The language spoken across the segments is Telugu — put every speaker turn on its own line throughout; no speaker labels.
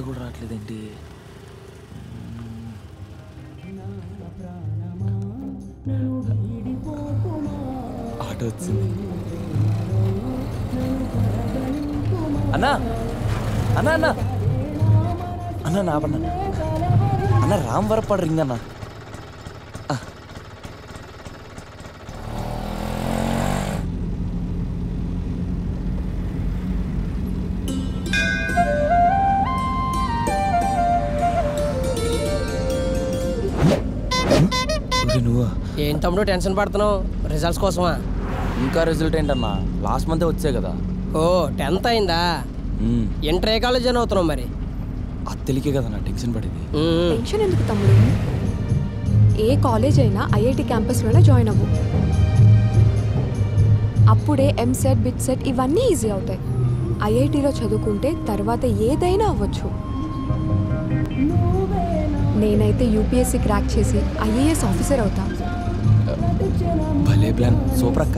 కూడా రావట్లేదేంటి? ఆటో వచ్చింది. అన్నా అన్నా అన్నా అన్నా నా పన్న అన్న రామ్ వరపాడు రింగ్ అన్నా.
ఏం తమ్ముడు టెన్షన్ పడుతున్నావు? రిజల్ట్స్ కోసమా?
ఇంకా రిజల్ట్ ఏంటన్నా? లాస్ట్ మంతే వచ్చాయి కదా.
ఓ 10th అయిందా? ఇంటర్ ఏ కాలేజ్ అని అవుతున్నావు మరి?
అది తెలియకే కదా నా టెన్షన్ పడేది.
టెన్షన్ ఎందుకు తమ్ముడు? ఏ కాలేజ్ అయినా ఐఐటి క్యాంపస్లోనే జాయిన్ అవ్వు. అప్పుడే ఎంసెట్ బిట్సెట్ ఇవన్నీ ఈజీ అవుతాయి. ఐఐటిలో చదువుకుంటే తర్వాత ఏదైనా అవ్వచ్చు. నేనైతే యూపీఎస్సీ క్రాక్ చేసి ఐఏఎస్ ఆఫీసర్ అవుతా.
భలే ప్లాన్, సూపర్ అక్క.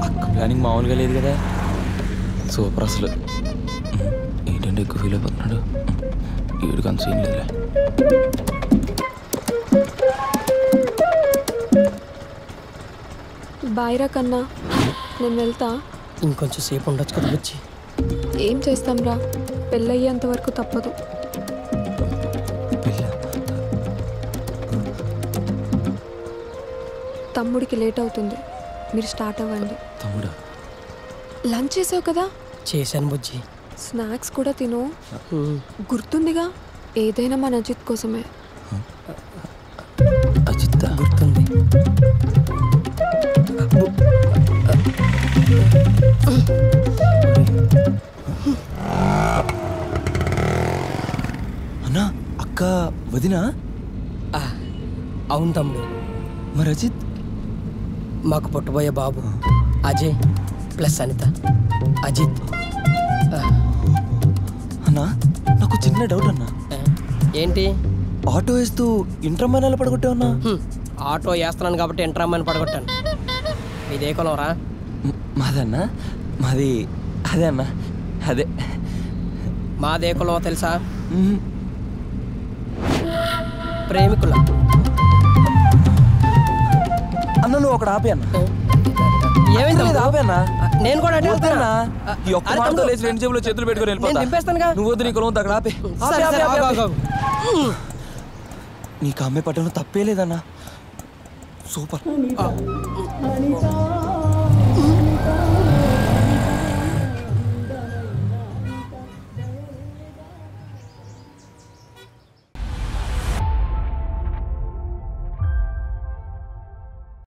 అక్క ప్లానింగ్ మామూలుగా లేదు కదా, సూపర్ అసలు. ఏంటంటే ఎక్కువ ఫీల్ అయిపోతున్నాడు. వీడికి అంత సీన్ లేదులే.
బాయ్ రా కన్నా, నేను వెళ్తా.
ఇంకొంచెం సేపు ఉండొచ్చు కదా వచ్చి.
ఏం చేస్తాం రా, పెళ్ళయ్యేంత వరకు తప్పదు. తమ్ముడికి లేట్ అవుతుంది, మీరు స్టార్ట్ అవ్వండి.
తమ్ముడు
లంచ్ చేసావు కదా?
చేశాను బుజ్జి.
స్నాక్స్ కూడా తిను. గుర్తుందిగా, ఏదైనా మన అజిత్ కోసమే.
అజిత్
గుర్తుంది.
అన్నా అక్క వదినా?
అవును తమ్ముడు.
మరి అజిత్?
మాకు పుట్టబోయే బాబు అజయ్ ప్లస్ అనిత. అజిత్.
అన్నా నాకు చిన్న డౌట్ అన్నా.
ఏంటి?
ఆటో వేస్తూ ఇంటర్మీడియట్ పడగొట్టే ఉన్నా.
ఆటో వేస్తున్నాను కాబట్టి ఇంటర్మీడియట్ పడగొట్టాను. మీదే కులం రా?
మాదన్నా మాది అదే అన్నా, అదే.
మాదే కులం తెలుసా? ప్రేమికుల.
అన్న నువ్వు ఒకటి ఆపే అన్న.
ఏమైంది?
ఆపే అన్న.
నేను కూడా అడుగుతున్నా.
ఈ ఒక్క మాటతో లేచి రెండు జేబులో చేతులు పెట్టుకొని వెళ్ళిపోతా.
నింపేస్తానుగా.
నువ్వు వద్దు, నీ కులం అక్కడ ఆపే. నీకు అమ్మే పట్టడం తప్పే లేదన్నా. సూపర్.